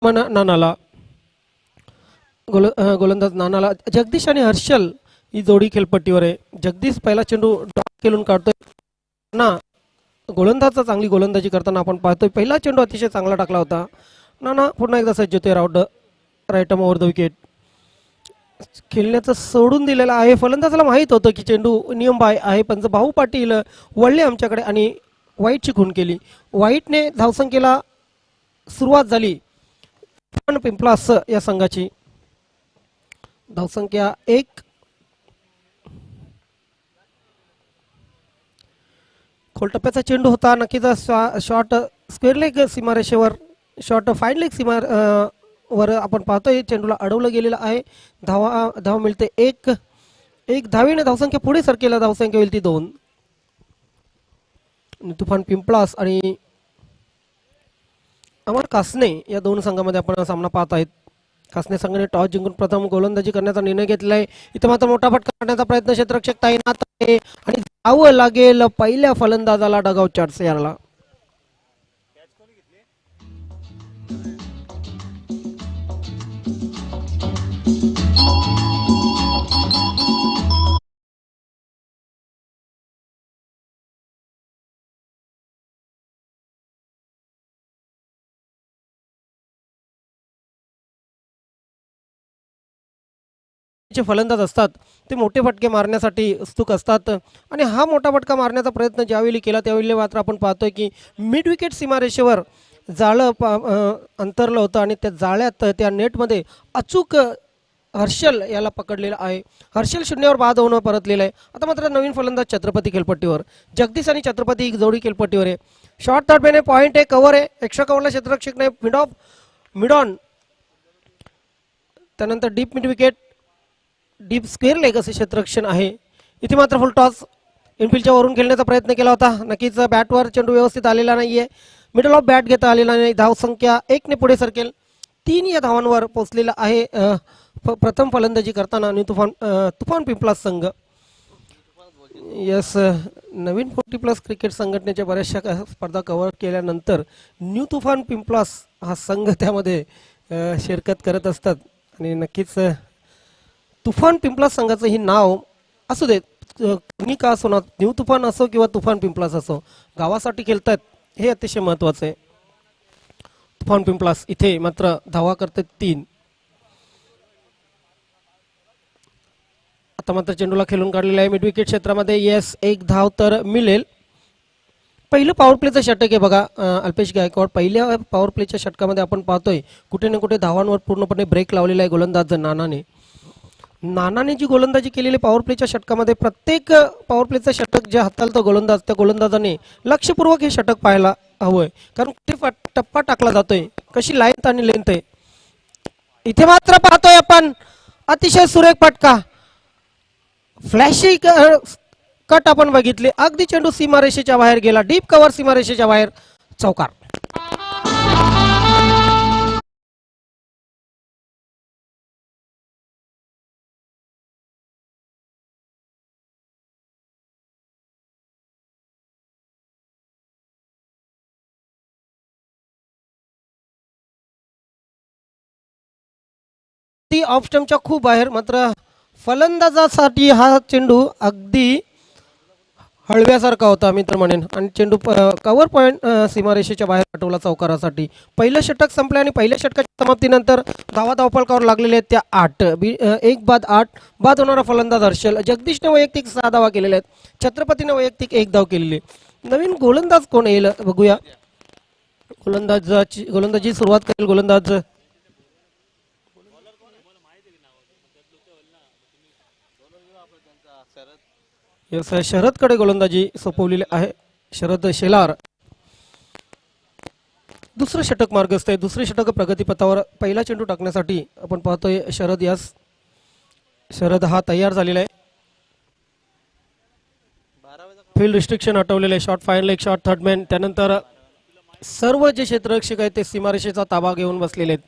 नानाला गोलंदाज नानाला जगदीश आणि हर्षल ही जोडी खेळपट्टीवर आहे. जगदीश पहिला चेंडू ड्रॉप केलून काढतोय ना. गोलंदाजचा चांगली गोलंदाजी करताना आपण पाहतोय. पहिला चेंडू अतिशय चांगला टाकला होता. नाना पुन्हा एकदा सज्ज होते. Round right over the wicket खेळण्याचं सोडून दिलेलं आहे. फलंदाजाला माहीत होतं की चेंडू नियम बाय आहे, पण भाऊ पाटील वळले आमच्याकडे आणि वाईटची खून केली. वाईटने धावसंख्येला सुरुवात झाली. पिंपलास या संघाची धावसंख्या 1. खोलटप्प्याचा चेंडू होता. नक्कीच शॉर्ट स्क्वेअर लेग सीमारेषेवर शॉर्ट फाईन लेग वर आपण पाहतोय चेंडूला अडवलं गेलेलं आहे. धाव मिळते 1. धावेने धावसंख्या पुढे सरकेला धावसंख्या होईल ती 2. तुफान पिंपळास आणि अमर कासने या दोन संघामध्ये आपण सामना पाहत आहेत. कासने संघाने टॉस जिंकून प्रथम गोलंदाजी करण्याचा निर्णय घेतला आहे. इथे मात्र मोठा फटका काढण्याचा प्रयत्न क्षेत्ररक्षक तैनात आहे आणि धाव लागेल पहिल्या फलंदाजाला डगआउट चार्ज याला. जे फलंदाज असतात ते मोठे फटके मारण्यासाठी उत्सुक असतात आणि हा मोठा फटका मारण्याचा प्रयत्न ज्यावेळी केला त्यावेळी मात्र आपण पाहतोय की मिड विकेट सीमारेषेवर जाळं अंतरलं होतं आणि त्या जाळ्यात त्या नेटमध्ये अचूक हर्षल याला पकडलेलं आहे. हर्षल 0वर बाद होऊन परतलेलं आहे. आता मात्र नवीन फलंदाज छत्रपती खेळपट्टीवर. जगदीश आणि छत्रपती एक जोडी खेळपट्टीवर आहे. शॉर्ट थर्ड मॅन पॉईंट आहे. कव्हर आहे. एक्स्ट्रा कव्हरला क्षेत्ररक्षकने मिड ऑन त्यानंतर deep mid wicket deep square leg असे क्षेत्ररक्षण आहे. इथे मात्र फुल टॉस इनफिल्डच्या वरून खेळण्याचा प्रयत्न केला होता. नक्कीच बॅटवर चेंडू व्यवस्थित आलेला नाहीये. मिडल ऑफ बॅट घेता आलेला नाही. धावसंख्या 1 ने पुढे सरकेल. 3 या धावांवर पोहोचलेला आहे प्रथम फलंदाजी करताना तुफान पिंपलास संघ. यस, नवीन 40+ क्रिकेट संघटनेच्या बऱ्याचशा स्पर्धा कव्हर केल्यानंतर न्यू तुफान पिंपलास हा संघ त्यामध्ये शिरकत करत असतात आणि नक्कीच तुफान पिंपलास संघाचं ही नाव असू देत कोणी का असो ना, न्यू तुफान असो किंवा तुफान पिंपलास असो, गावासाठी खेळतात हे अतिशय महत्वाचं आहे. तुफान पिंपलास इथे मात्र धावा करते 3. आता मात्र चेंडूला खेळून काढलेला आहे मिड विकेट क्षेत्रामध्ये. येस, 1 धाव तर मिळेल. पहिलं पॉवर प्लेचं षटक आहे बघा अल्पेश गायकवाड. पहिल्या पॉवर प्लेच्या षटकामध्ये आपण पाहतोय कुठे ना कुठे धावांवर पूर्णपणे ब्रेक लावलेला आहे गोलंदाज नानाने जी गोलंदाजी केलेली पॉवर प्लेच्या षटकामध्ये प्रत्येक पॉवर प्लेचं षटक जे हाताळतो गोलंदाज त्या गोलंदाजाने लक्षपूर्वक हे षटक पाहायला हवंय. कारण कुठे टप्पा टाकला जातोय, कशी लाईन आणि लेंथ आहे. इथे मात्र पाहतोय आपण अतिशय सुरेख फटका, फ्लॅशी कट आपण बघितले. अगदी चेंडू सीमारेषेच्या बाहेर गेला. डीप कव्हर सीमारेषेच्या बाहेर. चौकार. ती ऑफ स्टंपच्या खूप बाहेर. मात्र फलंदाजासाठी हा चेंडू अगदी हळव्यासारखा होता मी तर म्हणेन आणि चेंडू कव्हर पॉईंट सीमारेषेच्या बाहेर पाठवला चौकारासाठी. पहिलं षटक संपले आणि पहिल्या षटकाच्या समाप्तीनंतर धावफलकावर लागलेले आहेत त्या 8. 1 बाद 8. बाद होणारा फलंदाज हर्षल. जगदीशने वैयक्तिक 6 धावा केलेल्या आहेत. छत्रपतीने वैयक्तिक 1 धाव केलेली. नवीन गोलंदाज कोण येईल बघूया. गोलंदाजी सुरुवात करेल गोलंदाज शरदकडे गोलंदाजी सोपवलेली आहे. शरद शेलार दुसरं षटक मार्गस्थ आहे. दुसरे षटक प्रगतीपथावर. पहिला चेंडू टाकण्यासाठी आपण पाहतोय शरद हा तयार झालेला आहे. फील्ड रिस्ट्रिक्शन हटवलेले. Short fine leg, short third man. त्यानंतर सर्व जे क्षेत्ररक्षक आहेत ते सीमारेषेचा ताबा घेऊन बसलेले आहेत.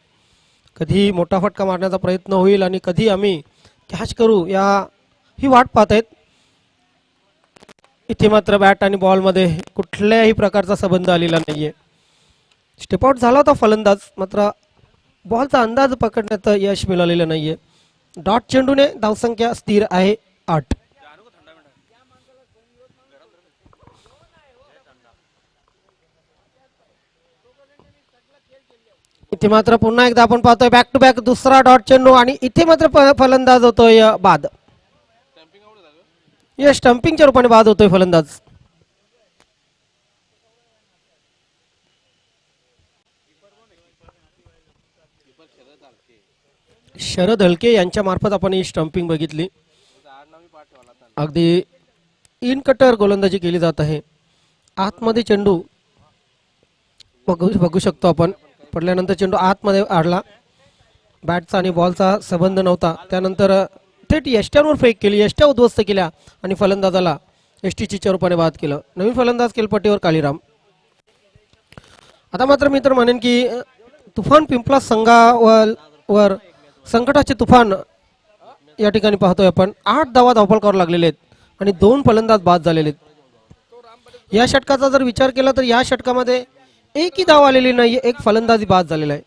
कधी मोठा फटका मारण्याचा प्रयत्न होईल आणि कधी आम्ही कॅच करू ही वाट पाहत आहेत. इथे मात्र बॅट आणि बॉल मध्ये कुठल्याही प्रकारचा संबंध आलेला नाहीये. स्टेप आउट झाला होता फलंदाज, मात्र बॉलचा अंदाज पकडण्यात यश मिळालेलं नाहीये. डॉट चेंडूने धावसंख्या स्थिर आहे 8. इथे मात्र पुन्हा एकदा आपण पाहतोय बॅक टू बॅक दुसरा डॉट चेंडू आणि इथे मात्र फलंदाज होतोय बाद. या स्टंपिंगच्या रूपाने बाद होतोय फलंदाज. शरद हलके यांच्या मार्फत आपण ही स्टंपिंग बघितली. अगदी इन कटर गोलंदाजी केली जात आहे. आतमध्ये चेंडू बघू शकतो आपण. पडल्यानंतर चेंडू आतमध्ये आडला. बॅटचा आणि बॉलचा संबंध नव्हता. त्यानंतर थेट यष्ट्यांवर फेक केली. यष्ट्या उद्ध्वस्त केल्या आणि फलंदाजाला एसटीच्या रूपाने बाद केलं. नवीन फलंदाज खेळपट्टीवर कालीराम. आता मात्र मी तर म्हणेन की तुफान पिंपला संघावर संकटाचे तुफान या ठिकाणी पाहतोय आपण. 8 धावा धावफलकावर लागलेले आहेत आणि 2 फलंदाज बाद झालेले आहेत. या षटकाचा जर विचार केला तर या षटकामध्ये एकही धाव आलेली नाही. एक फलंदाजी बाद झालेला आहे.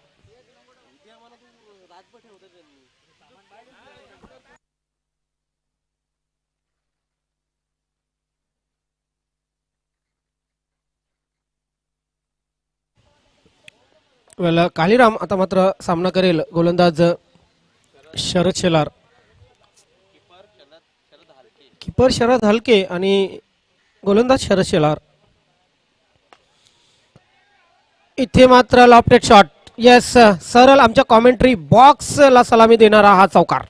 कालीराम आता मात्र सामना करेल गोलंदाज शरद शेलार. कीपर शरद हलके आणि गोलंदाज शरद शेलार. इथे मात्र लॉफ्टेड शॉट. येस, सरळ आमच्या कॉमेंट्री बॉक्सला सलामी देणारा हा चौकार.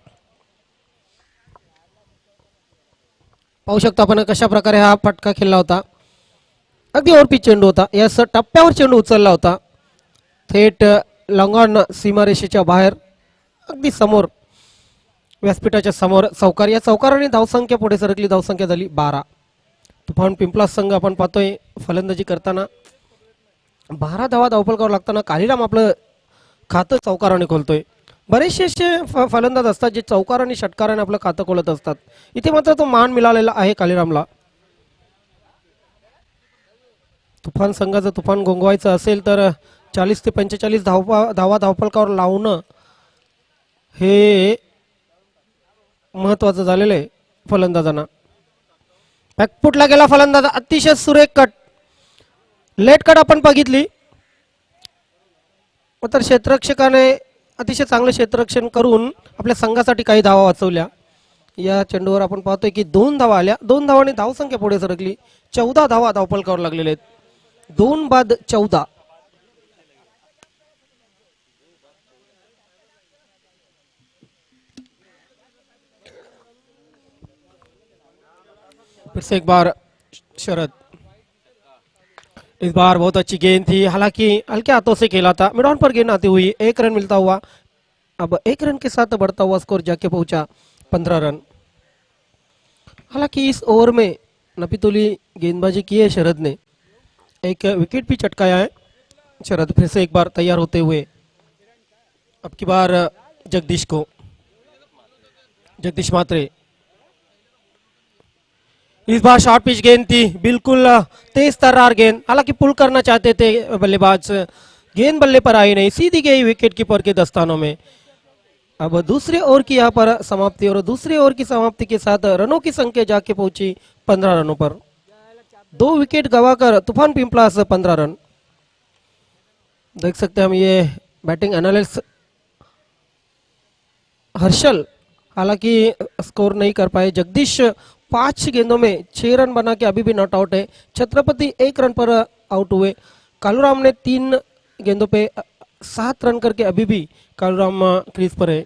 पाहू शकतो आपण कशा प्रकारे हा फटका खेळला होता. अगदी ओव्हरपिच चेंडू होता. येस, टप्प्यावर चेंडू उचलला होता. थेट लॉंगॉन सीमारेषेच्या बाहेर अगदी समोर व्यासपीठाच्या समोर चौकार. या चौकाराने धावसंख्या पुढे सरकली. धावसंख्या झाली 12. तुफान पिंपला संघ आपण पाहतोय फलंदाजी करताना 12 धावा धावफलकावर लागताना कालीराम आपलं खातं चौकाराने खोलतोय. बरेचसे असे फलंदाज असतात जे चौकार आणि षटकाराने आपलं खातं खोलत असतात. इथे मात्र तो मान मिळालेला आहे कालीरामला. तुफान संघाचं तुफान गोंगवायचं असेल तर 40 ते 45 धावा धावफलकावर लावणं हे महत्वाचं झालेलं आहे फलंदाजांना. बॅकफुटला गेला फलंदाज. अतिशय सुरेख कट, लेट कट आपण बघितली. तर क्षेत्ररक्षकाने अतिशय चांगलं क्षेत्ररक्षण करून आपल्या संघासाठी काही धावा वाचवल्या. या चेंडूवर आपण पाहतोय की 2 धावा आल्या. 2 धावांनी धावसंख्या पुढे सरकली. 14 धावा धावफलकावर लागलेले आहेत. 2 बाद 14. फिर से एक बार शरद. इस बार बहुत अच्छी गेंद थी. हालांकि हल्के हाथों से खेला था. मिड ऑन पर गेंद आती हुई 1 रन मिलता हुआ. अब 1 रन के साथ बढ़ता हुआ स्कोर जाके पहुंचा 15 रन. हालांकि इस ओवर में नपीतुली गेंदबाजी की है शरद ने. एक विकेट भी चटकाया है शरद. फिर से एक बार तैयार होते हुए अब की बार जगदीश मात्रे. इस बार शॉर्ट पिच गेंद थी. बिल्कुल तेज तर्रार गेंद. हालांकि पुल करना चाहते थे बल्लेबाज. गेंद बल्ले पर आई नहीं. सीधी गई विकेट कीपर के दस्तानों में. अब दूसरे ओवर की यहाँ पर समाप्ति और दूसरे ओवर की समाप्ति के साथ रनों की संख्या जाके पहुंची 15 रनों पर. 2 विकेट गवाकर तूफान पिंपला 15 रन. देख सकते हैं हम ये बैटिंग एनालिस्ट हर्षल हालांकि स्कोर नहीं कर पाए. जगदीश 5 गेंदों में 6 रन बना के अभी भी नॉट आउट है. छत्रपति 1 रन पर आउट हुए. कालूराम ने 3 गेंदों पे 7 रन करके अभी भी कालूराम क्रीज पर है.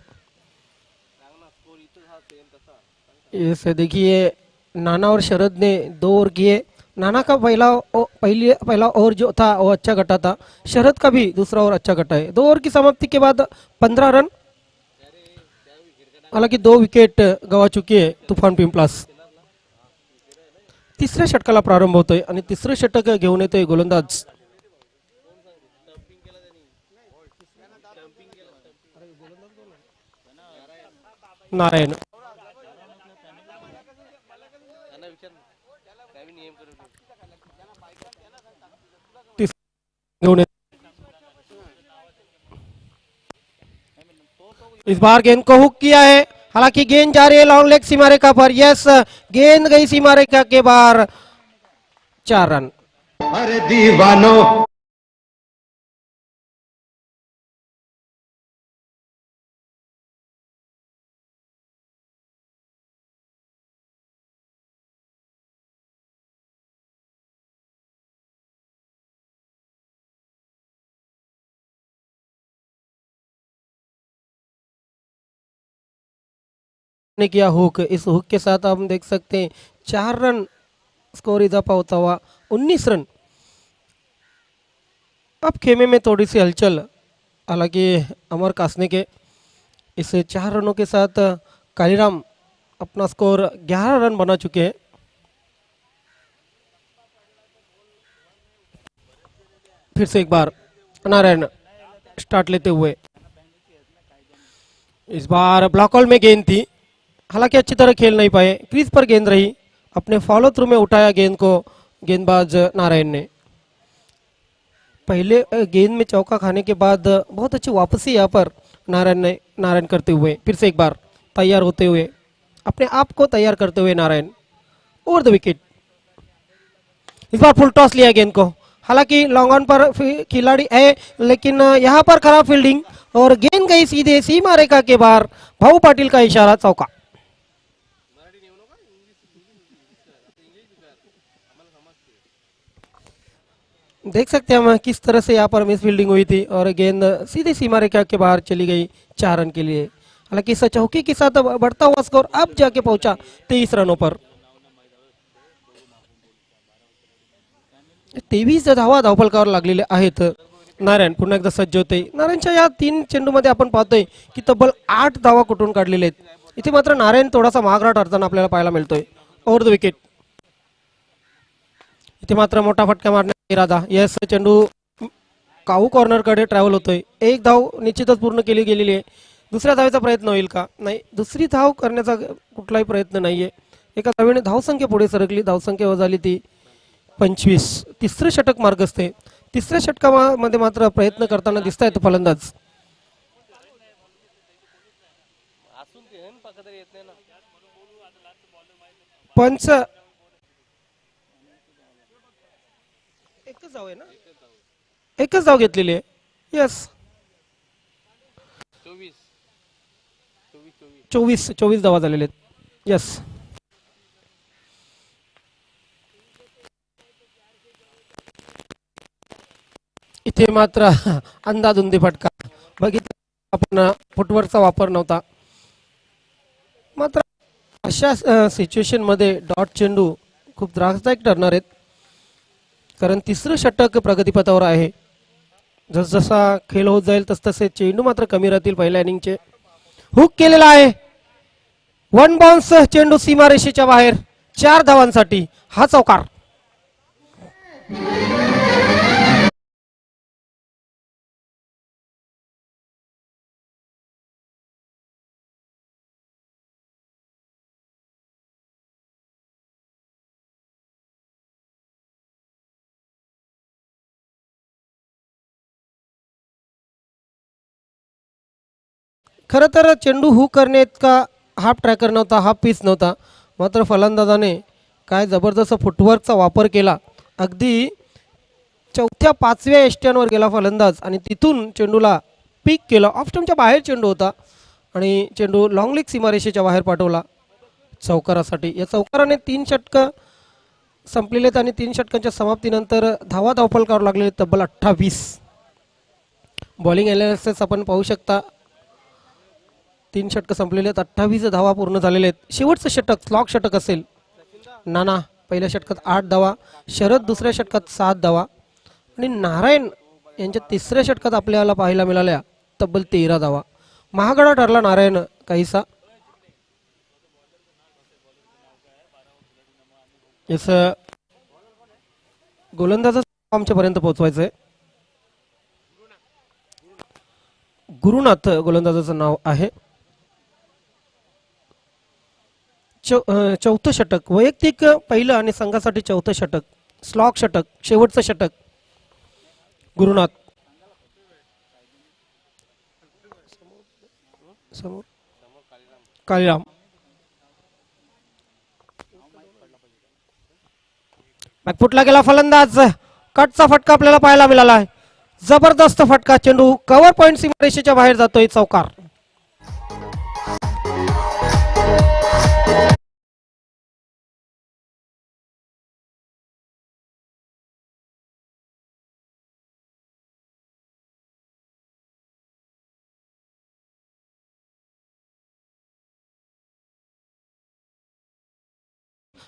इसे देखिए नाना और शरद ने 2 ओवर किए. नाना का पहला ओवर जो था वो अच्छा घटा था. शरद का भी दूसरा ओवर अच्छा घटा है. 2 ओवर की समाप्ति के बाद 15 रन. हालांकि 2 विकेट गवा चुकी है तूफान पिंपलास. तिसऱ्या षटकाला प्रारंभ होतोय आणि तिसरं षटक घेऊन येतोय गोलंदाज नारायण. घेऊन इस बार गेंद को हुक किया है, हालांकि गेंद जा रही है लॉन्ग लेग सीमा रेखा पर। यस, गेंद गई सीमा रेखा के बाहर। 4 रन। अरे दीवानो ने किया हुक। इस हुक के साथ हम देख सकते हैं 4 रन स्कोर इजाफा होता हुआ 19 रन। अब खेमे में थोड़ी सी हलचल, हालांकि अमर कासने के इस 4 रनों के साथ कालीराम अपना स्कोर 11 रन बना चुके हैं। फिर से एक बार नारायण स्टार्ट लेते हुए, इस बार ब्लॉक होल में गेंद थी, हालांकि अच्छी तरह खेल नहीं पाए, क्रीज पर गेंद रही, अपने फॉलो थ्रू में उठाया गेंद को गेंदबाज नारायण ने। पहले गेंद में चौका खाने के बाद बहुत अच्छी वापसी यहाँ पर नारायण करते हुए, फिर से एक बार तैयार होते हुए, अपने आप को तैयार करते हुए Narayan over the wicket. Is bar full toss लिया गेंद को, हालांकि लॉन्ग ऑन पर खिलाड़ी है, लेकिन यहाँ पर खराब फील्डिंग और गेंद गई सीधे सीमा रेखा के बाहर। भाऊ पाटिल का इशारा, चौका। देख सकते हैं हम किस तरह से यहाँ पर मिस फील्डिंग हुई थी और गेंद सीधी सीमा रेखा के बाहर चली गई 4 रन के लिए। हालांकि इस चौके के साथ बढ़ता हुआ स्कोर अब जाके पहुंचा 23 रनों पर। 23 धावा धावफलकावर लागलेले आहेत। नारायण पुन्हा एकदा सज्ज होते। नारायणच्या या 3 चेंडूमध्ये आपण पाहतोय की तब्बल 8 धावा कुठून काढलेले आहेत। इथे मात्र नारायण थोडासा माघार ठरताना आपल्याला पाहायला मिळतोय। ओव्हर द विकेट, इथे मात्र मोठा फटका मारण्याचा इरादा। यस, चेंडू काऊ कॉर्नर कडे ट्रॅव्हल होतोय। एक धाव निश्चितच पूर्ण केली गेलेली आहे। दुसऱ्या धावेचा प्रयत्न होईल का? नाही, दुसरी धाव करण्याचा कुठलाही प्रयत्न नाहीये। एका धावेने धावसंख्या पुढे सरकली, धावसंख्या झाली ती 25। तिसरं षटक मार्गस्थ आहे। तिसऱ्या षटकामध्ये मात्र प्रयत्न करताना दिसत आहेत फलंदाज। पंच एकच धाव आहे ना, एकच धाव घेतलेली आहे। यस, 24 धावा झालेले आहेत। यस, इथे मात्र अंदाधुंदी फटका बघितला आपण, फुटवर्कचा वापर नव्हता। मात्र अशा सिच्युएशन मध्ये डॉट चेंडू खूप त्रासदायक ठरणार आहेत, कारण तिसरं षटक प्रगतीपथावर आहे। जसजसा खेळ होत जाईल तसतसे चेंडू मात्र कमी राहतील पहिल्या इनिंगचे। हुक केलेला आहे, 1 बाउन्स, चेंडू सीमारेषेच्या बाहेर 4 धावांसाठी हा चौकार। खरं तर चेंडू हुक करणे इतका हाफ ट्रॅकर नव्हता, हाफ पीस नव्हता, मात्र फलंदाजाने काय जबरदस्त फुटवर्कचा वापर केला। अगदी 4थ्या 5व्या एष्ट्यांवर गेला फलंदाज आणि तिथून चेंडूला पीक केलं। ऑफ स्टंपच्या बाहेर चेंडू होता आणि चेंडू लॉंग लेग सीमारेषेच्या बाहेर पाठवला चौकारासाठी। या चौकाराने 3 षटकं संपलेले आणि 3 षटकांच्या समाप्तीनंतर धावा धावफलकावर लागलेले तब्बल 28। बॉलिंग एनालिसिस आपण पाहू शकता, 3 षटकं संपलेले आहेत, 28 धावा पूर्ण झालेले आहेत। शेवटचं षटक स्लॉक षटक असेल। नाना पहिल्या षटकात 8 धावा, शरद दुसऱ्या षटकात 7 धावा आणि नारायण यांच्या तिसऱ्या षटकात आपल्याला पाहायला मिळाल्या तब्बल 13 धावा। महागडा ठरला नारायण काहीसा। याच गोलंदाजाचं आमच्यापर्यंत पोहोचवायचं आहे। गुरुनाथ गोलंदाजाचं नाव आहे। चौथं षटक, वैयक्तिक पहिलं आणि संघासाठी चौथं षटक, स्लॉक षटक, शेवटचं षटक। गुरुनाथ समोर कालीराम. बॅकफुटला गेला फलंदाज. कटचा फटका आपल्याला पाहायला मिळाला आहे. जबरदस्त फटका. चेंडू कव्हर पॉइंट सीमारेषेच्या बाहेर जातोय. चौकार.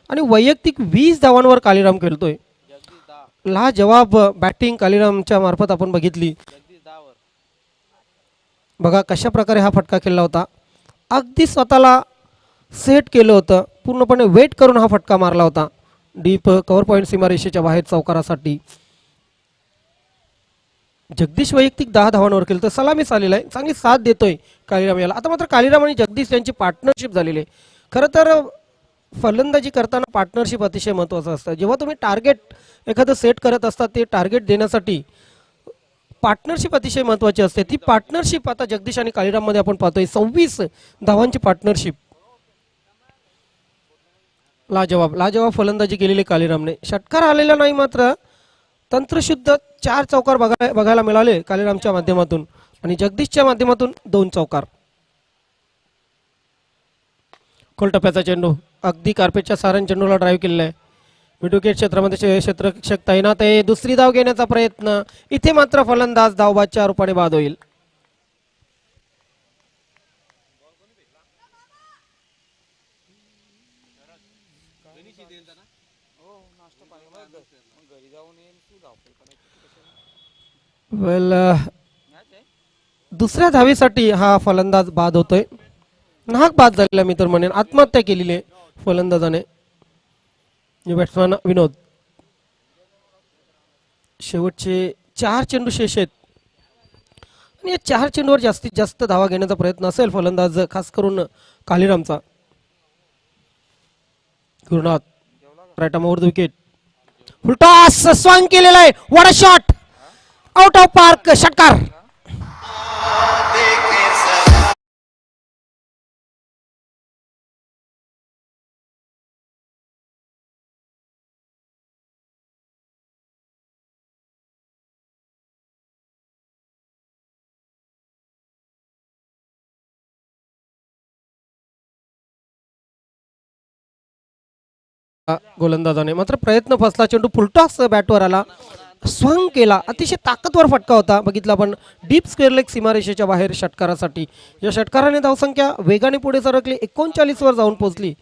आणि वैयक्तिक 20 धावांवर कालीराम खेळतोय. ला जवाब बॅटिंग कालीरामच्या मार्फत आपण बघितली. बघा कशा प्रकारे हा फटका खेळला होता. अगदी स्वतःला सेट केलं होतं. पूर्णपणे वेट करून हा फटका मारला होता. डीप कव्हर पॉइंट सीमारेषेच्या बाहेर चौकारासाठी. जगदीश वैयक्तिक 10 धावांवर खेळतोय. सलामीस आलेला आहे. चांगली साथ देतोय कालीराम याला. आता मात्र कालीराम आणि जगदीश यांची पार्टनरशिप झालेली आहे. खरं तर फलंदाजी करताना पार्टनरशिप अतिशय महत्त्वाचं असतं. जेव्हा तुम्ही टार्गेट एखादं सेट करत असता ते टार्गेट देण्यासाठी पार्टनरशिप अतिशय महत्त्वाची असते. ती पार्टनरशिप आता जगदीश आणि कालीराम मध्ये आपण पाहतोय. 26 धावांची पार्टनरशिप. लाजवाब फलंदाजी केलेली कालीरामने. षटकार आलेला नाही मात्र तंत्रशुद्ध 4 चौकार बघायला मिळाले कालीरामच्या माध्यमातून आणि जगदीशच्या माध्यमातून 2 चौकार. खोलटप्प्याचा चेंडू अगदी कार्पेटच्या सारण चेंडूला ड्राईव्ह केलेला आहे. मिडविकेट क्षेत्रामध्ये क्षेत्ररक्षक तैनात आहे. दुसरी धाव घेण्याचा प्रयत्न. इथे मात्र फलंदाज धावबादच्या रूपाने बाद होईल. दुसऱ्या धावेसाठी हा फलंदाज बाद होतोय. नाहक बाद झालेला मी तर म्हणेन. आत्महत्या केलेली आहे फलंदाजाने. बॅट्समॅन विनोद. शेवटचे 4 चेंडू शेष आहेत आणि या 4 चेंडूवर जास्तीत जास्त धावा घेण्याचा प्रयत्न असेल फलंदाज खास करून कालीरामचा. गुरुनाथ राईट आर्मवर विकेट. फुलटॉस स्वांग केलेला आहे. What a shot. Out of park. षटकार. गोलंदाजाने मात्र प्रयत्न फसला. चेंडू फुलटॉस बॅटवर आला. स्वंग केला. अतिशय ताकदवर फटका होता. बघितला आपण डीप स्क्वेअर लेग सीमारेषेच्या बाहेर षटकारासाठी. या षटकाराने धावसंख्या वेगाने पुढे सरकली. 39 वर जाऊन पोहोचली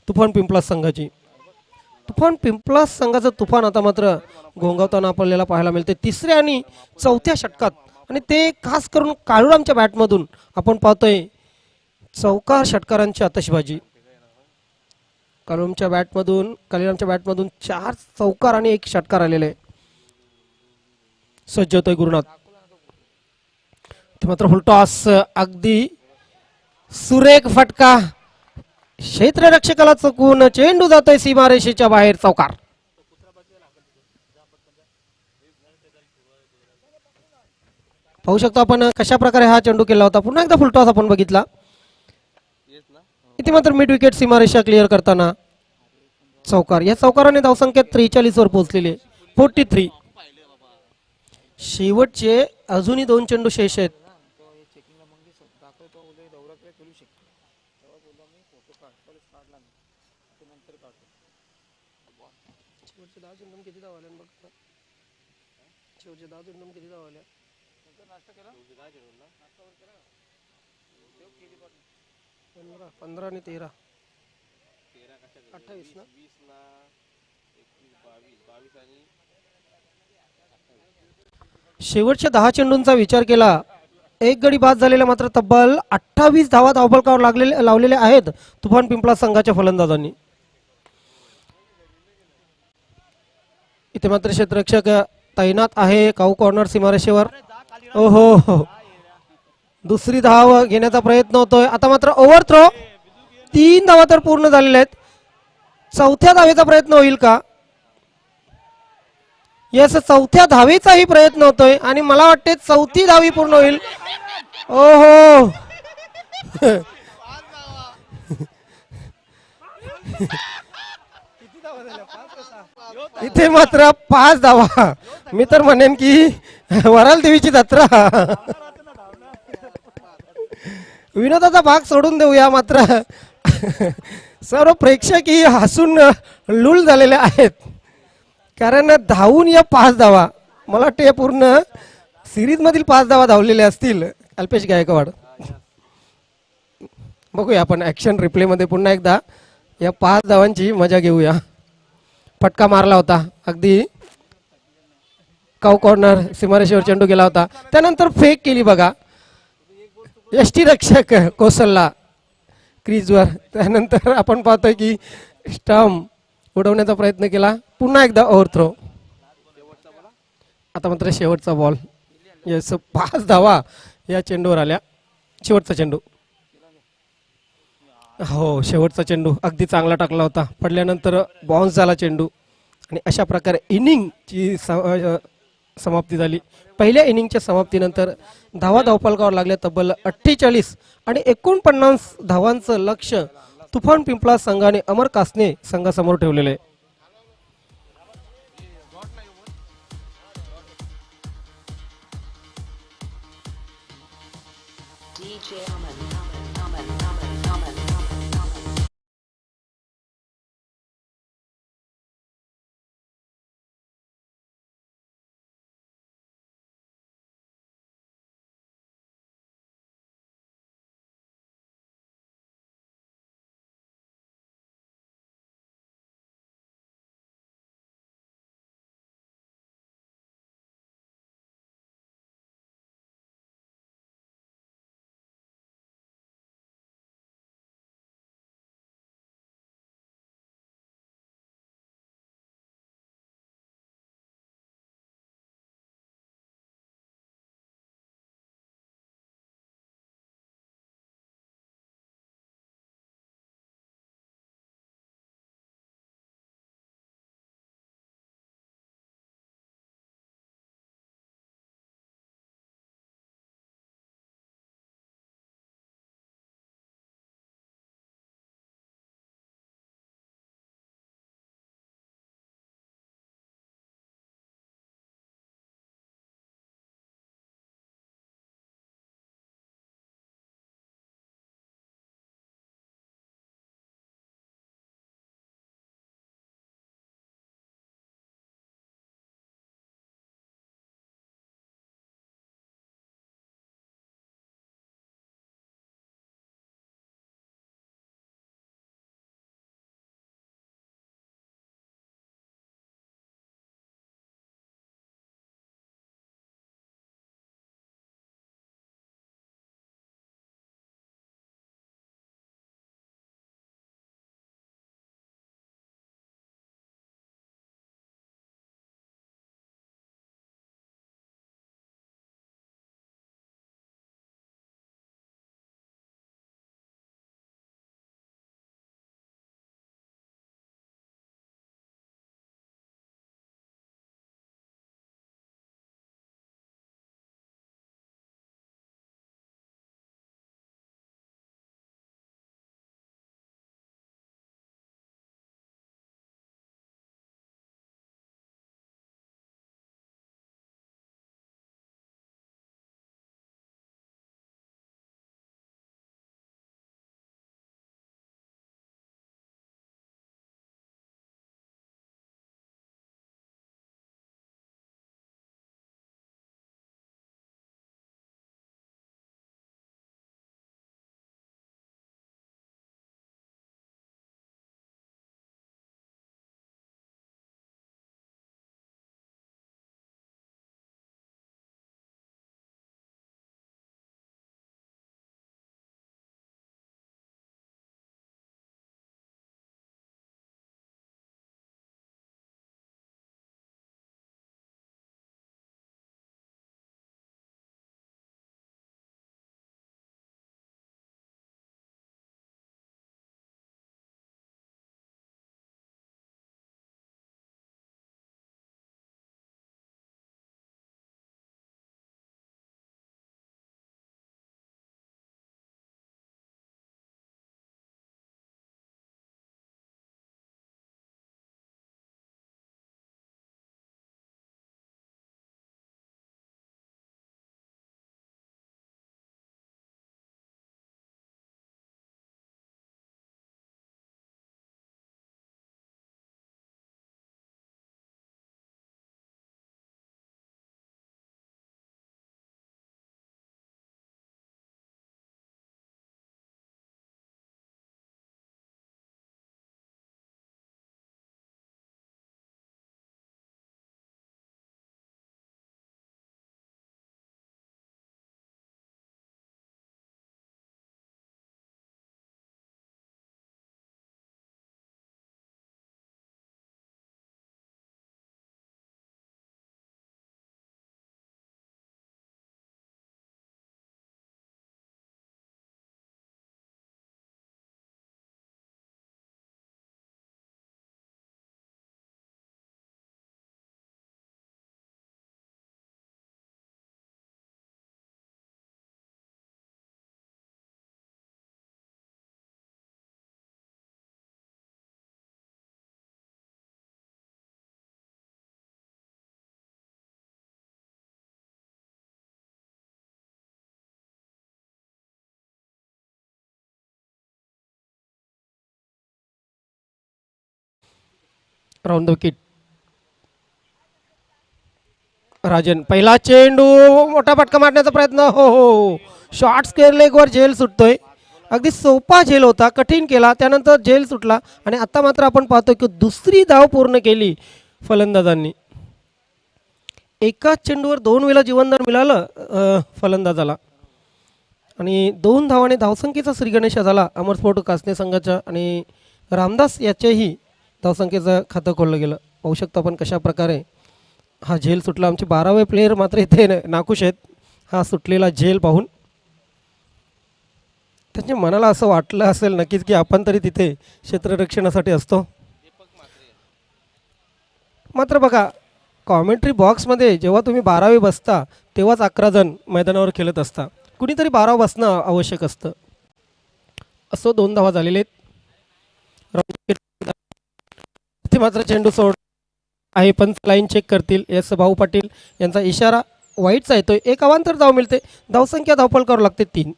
तुफान पिंपलास संघाची. तुफान पिंपलास संघाचं तुफान आता मात्र घोंगावताना आपल्याला पाहायला मिळते 3ऱ्या आणि 4थ्या षटकात. आणि ते खास करून काळूरामच्या बॅटमधून आपण पाहतोय चौकार षटकारांची आतषबाजी. कालीरामच्या बॅटमधून 4 चौकार आणि 1 षटकार आलेले आहे. सज्ज होतोय गुरुनाथ. ते मात्र फुलटॉस अगदी सुरेख फटका. क्षेत्ररक्षकाला चुकवून चेंडू जातोय सीमारेषेच्या बाहेर. चौकार. पाहू शकतो आपण कशा प्रकारे हा चेंडू केला होता. पुन्हा एकदा फुलटॉस आपण बघितला. इथे मात्र मिड विकेट सीमारेषा क्लिअर करताना चौकार. या चौकाराने धावसंख्या 43 वर पोहोचलेली आहे. 43. शेवटचे अजूनही 2 चेंडू शेष आहेत. किती धावा आल्या? 15 आणि 13 28 ना. शेवटच्या 10 चेंडूंचा विचार केला. 1 गडी बाद झालेला मात्र तब्बल 28 धावा धावफलकावर लावलेल्या आहेत तुफान पिंपलास संघाच्या फलंदाजांनी. इथे मात्र क्षेत्ररक्षक तैनात आहे काऊ कॉर्नर सीमारेषेवर. ओहो, दुसरी धाव घेण्याचा प्रयत्न होतोय. आता मात्र ओव्हर थ्रो. 3 धावा तर पूर्ण झालेल्या आहेत. 4थ्या धावेचा प्रयत्न होईल का? यस, 4थ्या धावेचाही प्रयत्न होतोय आणि मला वाटते 4थी धावी पूर्ण होईल. ओहो, इथे मात्र 5 धावा. मी तर म्हणेन की वराल देवीची जत्रा. विनोदाचा भाग सोडून देऊया, मात्र सर्व प्रेक्षक ही हसून लूल झालेले आहेत. कारण धावून या 5 धावा, मला वाटते पूर्ण सिरीज मधील 5 धावा धावलेले असतील अल्पेश गायकवाड. बघूया आपण ऍक्शन रिप्ले मध्ये पुन्हा एकदा या 5 धावांची मजा घेऊया. फटका मारला होता अगदी काऊ कॉर्नर, सीमारेषेवर चेंडू गेला होता, त्यानंतर फेक केली बघा यष्टीरक्षक कोसलला क्रीजवर. त्यानंतर आपण पाहतोय की स्टंप उडवण्याचा प्रयत्न केला, पुन्हा एकदा ओव्हरथ्रो. आता मात्र शेवटचा बॉल. यस, 5 धावा या चेंडूवर आल्या. शेवटचा चेंडू, हो शेवटचा चेंडू अगदी चांगला टाकला होता. पडल्यानंतर बाउन्स झाला चेंडू आणि अशा प्रकारे इनिंगची समाप्ती झाली. पहिल्या इनिंगच्या समाप्तीनंतर धावा धावफलकावर लागल्या तब्बल 48 आणि 49 धावांचं लक्ष तुफान पिंपळा संघाने अमर कासने संघासमोर ठेवलेले आहे. DJ Aman. Round the wicket. Rajan पहिला चेंडू, मोठा फटका मारण्याचा प्रयत्न. हो हो, शॉर्ट स्क्वेअर लेगवर झेल सुटतोय. अगदी सोपा झेल होता, कठीण केला, त्यानंतर झेल सुटला आणि आता मात्र आपण पाहतोय की दुसरी धाव पूर्ण केली फलंदाजांनी. एकाच चेंडूवर 2 वेळा जीवनदान मिळालं फलंदाजाला आणि 2 धावाने धावसंख्येचा श्रीगणेशा झाला अमरस्फोर्ट कासने संघाच्या आणि रामदास याच्याही धावसंख्येचं खातं खोललं गेलं. पाहू शकतो आपण कशा प्रकारे हा झेल सुटला. आमचे 12वे प्लेयर मात्र इथे नाखुश आहेत हा सुटलेला झेल पाहून. त्यांच्या मनाला असं वाटलं असेल नक्कीच की आपण तरी तिथे क्षेत्ररक्षणासाठी असतो. मात्र बघा, कॉमेंट्री बॉक्समध्ये जेव्हा तुम्ही 12वे बसता तेव्हाच 11 जण मैदानावर खेळत असता, कुणीतरी 12 बसणं आवश्यक असतं. असो 2 धावा झालेले आहेत. इथे मात्र चेंडू सोड आहे, पंच लाईन चेक करतील. एस भाऊ पाटील यांचा इशारा वाईटचा येतोय. एक अवांतर धाव मिळते. धावसंख्या धावपल करावं लागते 3.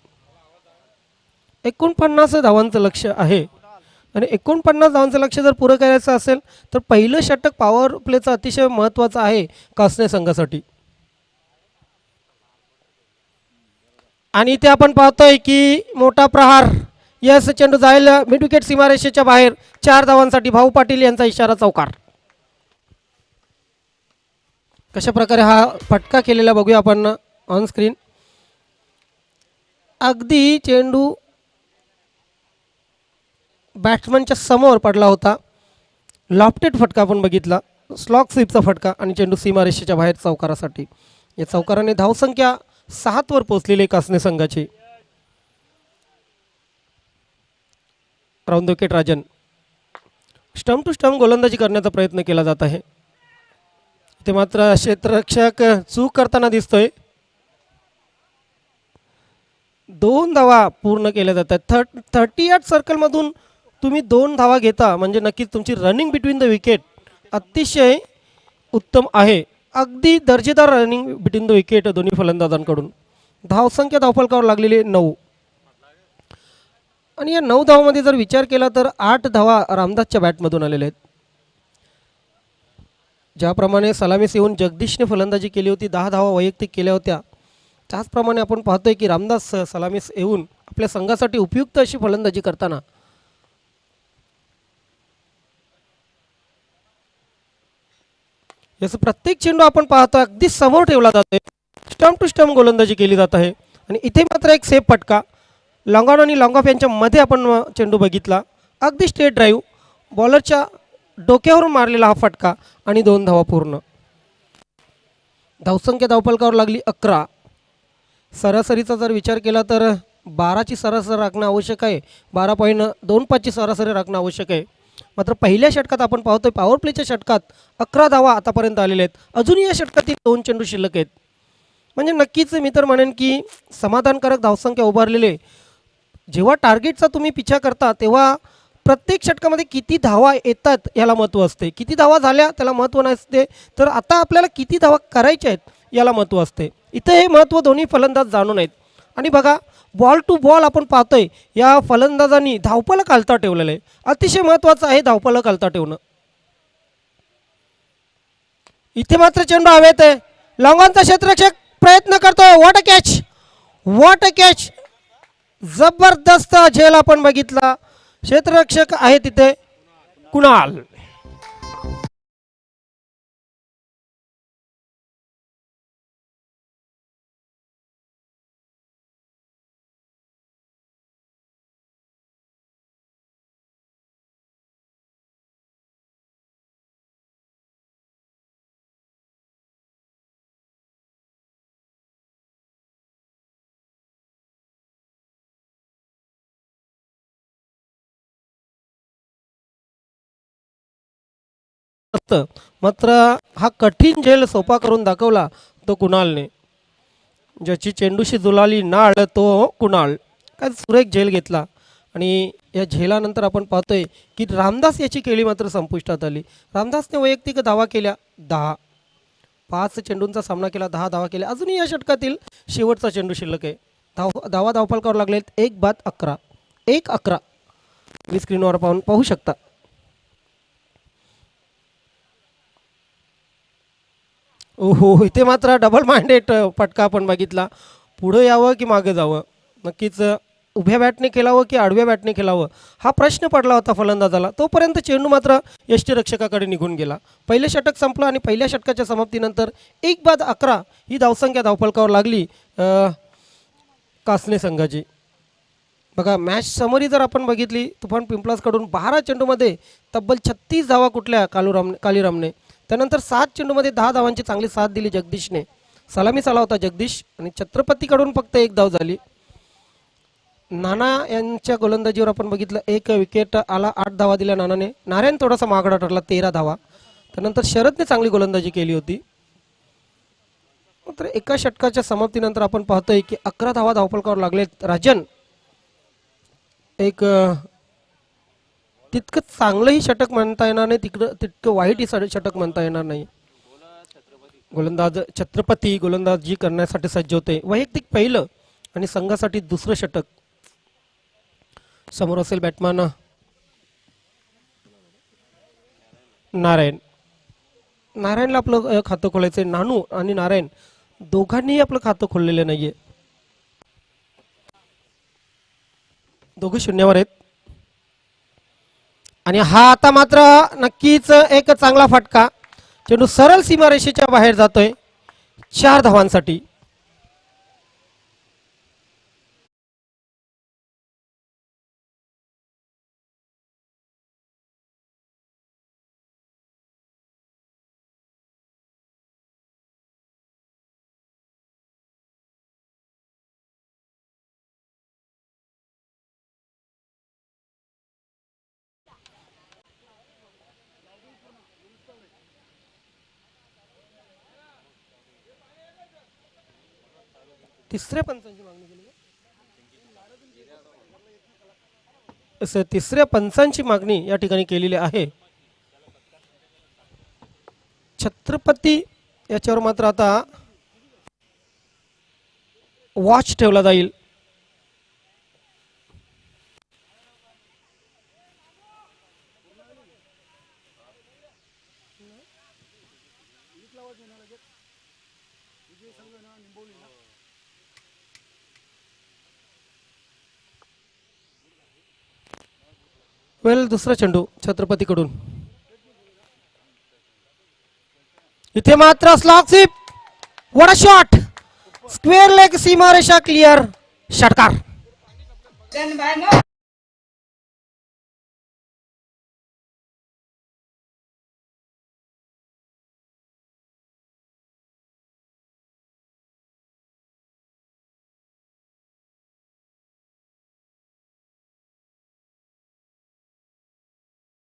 49 धावांचं लक्ष आहे आणि 49 धावांचं लक्ष जर पुरं करायचं असेल तर पहिलं षटक पॉवर प्लेचं अतिशय महत्त्वाचं आहे कासने संघासाठी. आणि इथे आपण पाहतोय की मोठा प्रहार. यस, चेंडू जाईल मिड विकेट सीमारेषेच्या बाहेर. 4 धावांसाठी भाऊ पाटील यांचा इशारा चौकार. कशा प्रकारे हा फटका केलेला बघूया आपण ऑन स्क्रीन. अगदी चेंडू बॅट्समनच्या समोर पडला होता. लॉफ्टेड फटका आपण बघितला, स्लॉक स्वीपचा फटका आणि चेंडू सीमारेषेच्या बाहेर चौकारासाठी. या चौकाराने धावसंख्या 7 वर पोहोचलेली कासने संघाची. Round the wicket Rajan. Stump to stump गोलंदाजी करण्याचा प्रयत्न केला जात आहे. ते मात्र क्षेत्ररक्षक चूक करताना दिसतोय. 2 धावा पूर्ण केल्या जातात. 38 सर्कलमधून तुम्ही 2 धावा घेता म्हणजे नक्कीच तुमची रनिंग बिटवीन द विकेट अतिशय उत्तम आहे. अगदी दर्जेदार रनिंग बिटवीन द विकेट दोन्ही फलंदाजांकडून. धावसंख्या धावफलकावर लागलेली 9 आणि या 9 धावामध्ये जर विचार केला तर 8 धावा रामदासच्या बॅटमधून आलेल्या आहेत. ज्याप्रमाणे सलामीस येऊन जगदीशने फलंदाजी केली होती, 10 धावा वैयक्तिक केल्या होत्या, त्याचप्रमाणे आपण पाहतोय की रामदास सलामीस येऊन आपल्या संघासाठी उपयुक्त अशी फलंदाजी करताना याचं प्रत्येक चेंडू आपण पाहतो अगदी समोर ठेवला जातोय. स्टंप टू स्टंप गोलंदाजी केली जात आहे आणि इथे मात्र एक सेफ फटका. लॉंग ऑन आणि लॉंग ऑफ यांच्या मध्ये आपण चेंडू बघितला. अगदी स्ट्रेट ड्राईव्ह बॉलरच्या डोक्यावरून मारलेला हा फटका आणि 2 धावा पूर्ण. धावसंख्या धावफलकावर लागली 11. सरासरीचा जर विचार केला तर 12ची सरासरी राखणं आवश्यक आहे. 12.25ची सरासरी राखणं आवश्यक आहे. मात्र पहिल्या षटकात आपण पाहतोय पॉवर प्लेच्या षटकात 11 धावा आतापर्यंत आलेल्या आहेत. अजूनही या षटकातील 2 चेंडू शिल्लक आहेत. म्हणजे नक्कीच मी तर म्हणेन की समाधानकारक धावसंख्या उभारलेले. जेव्हा टार्गेटचा तुम्ही पिछा करता तेव्हा प्रत्येक षटकामध्ये किती धावा येतात याला महत्त्व असते. किती धावा झाल्या त्याला महत्त्व नसते, तर आता आपल्याला किती धावा करायच्या आहेत याला महत्त्व असते. इथे हे महत्त्व दोन्ही फलंदाज जाणून आहेत. आणि बघा, बॉल टू बॉल आपण पाहतोय या फलंदाजांनी धावफलक हलता ठेवलेलं आहे. अतिशय महत्त्वाचं आहे धावफलक हलता ठेवणं. इथे मात्र चेंडू हवेत आहे. लॉंगॉनचा क्षेत्ररक्षक प्रयत्न करतोय. What a catch, what a catch. जबरदस्त झेल आपण बघितला. क्षेत्ररक्षक आहे तिथे कुणाल. मात्र हा कठीण झेल सोपा करून दाखवला तो कुणालने. ज्याची चेंडूशी जुलाली नाळ तो कुणाल. काय सुरेख झेल घेतला. आणि या झेलानंतर आपण पाहतोय की रामदास याची केळी मात्र संपुष्टात आली. रामदासने वैयक्तिक धावा केल्या 10. 5 चेंडूंचा सामना केला, 10 धावा केल्या. अजूनही या षटकातील शेवटचा चेंडू शिल्लक आहे. धावा धावफलकावर लागलेत 1-11. 1-11 मी स्क्रीनवर पाहू शकता. ओहो, इथे मात्र डबल माइंडेड फटका आपण बघितला. पुढे यावं की मागे जावं, नक्कीच उभ्या बॅटने खेळावं की आडव्या बॅटने खेळावं हा प्रश्न पडला होता फलंदाजाला. तोपर्यंत चेंडू मात्र यष्टीरक्षकाकडे निघून गेला. पहिले षटक संपलं आणि पहिल्या षटकाच्या समाप्तीनंतर 1 बाद 11 ही धावसंख्या धावफलकावर लागली कासने संघाची. बघा मॅच समरी जर आपण बघितली, तुफान पिंपलासकडून 12 चेंडूमध्ये तब्बल 36 धावा कुठल्या कालीरामने. त्यानंतर 7 चेंडूमध्ये 10 धावांची चांगली साथ दिली जगदीशने. सलामी चाला होता जगदीश आणि छत्रपतीकडून फक्त 1 धाव झाली. नाना यांच्या गोलंदाजीवर आपण बघितलं 1 विकेट आला, 8 धावा दिल्या नानाने. नारायण थोडासा मागडा ठरला, 13 धावा. त्यानंतर शरदने चांगली गोलंदाजी केली होती. तर एका षटकाच्या समाप्तीनंतर आपण पाहतोय की 11 धावा धावफलकावर लागलेत. राजन एक तितकं चांगलंही षटक म्हणता येणार नाही, तितकं वाईटही षटक म्हणता येणार नाही. गोलंदाज छत्रपती गोलंदाजी करण्यासाठी सज्ज होते. वैयक्तिक पहिलं आणि संघासाठी दुसरं षटक. समोर असेल बॅटमॅन नारायणला आपलं खातं खोलायचंय. नानू आणि नारायण दोघांनीही आपलं खातं खोललेलं नाहीये, दोघे शून्यावर आहेत. आणि हा आता मात्र नक्कीच एक चांगला फटका. चेंडू सरळ सीमारेषेच्या बाहेर जातोय 4 धावांसाठी. तिसऱ्या पंचांची मागणी केली, तिसऱ्या पंचांची मागणी या ठिकाणी केलेली आहे. छत्रपती याच्यावर मात्र आता वॉच ठेवला जाईल. वेल दुसरा चेंडू छत्रपतीकडून. इथे मात्र slog sweep, what a shot, square leg, सीमारेषा क्लिअर, षटकार.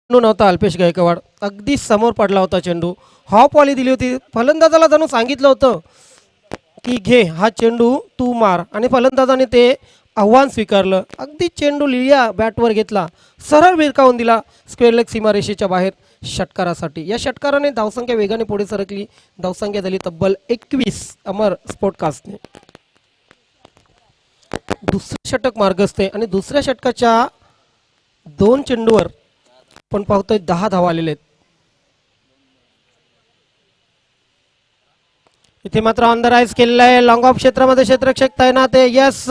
नव्हता अल्पेश गायकवाड, अगदी समोर पडला होता चेंडू. हॉप वाली दिली होती. फलंदाजाला जाणून सांगितलं होतं की घे हा चेंडू तू मार, आणि फलंदाजाने ते आव्हान स्वीकारलं. अगदी चेंडू लिहिया बॅटवर घेतला, सरळ भिरकावून दिला स्क्वेअर लेग सीमारेषेच्या बाहेर षटकारासाठी. या षटकाराने धावसंख्या वेगाने पुढे सरकली. धावसंख्या झाली तब्बल 21 अमर स्पोर्टकास्टने. दुसरं षटक मार्गस्थ आहे आणि दुसऱ्या षटकाच्या 2 चेंडूवर पण पाहतोय 10 धावा आलेले आहेत. इथे मात्र ऑन द राईज केलेला आहे. लॉंग ऑफ क्षेत्रामध्ये क्षेत्ररक्षक तैनात आहे. यस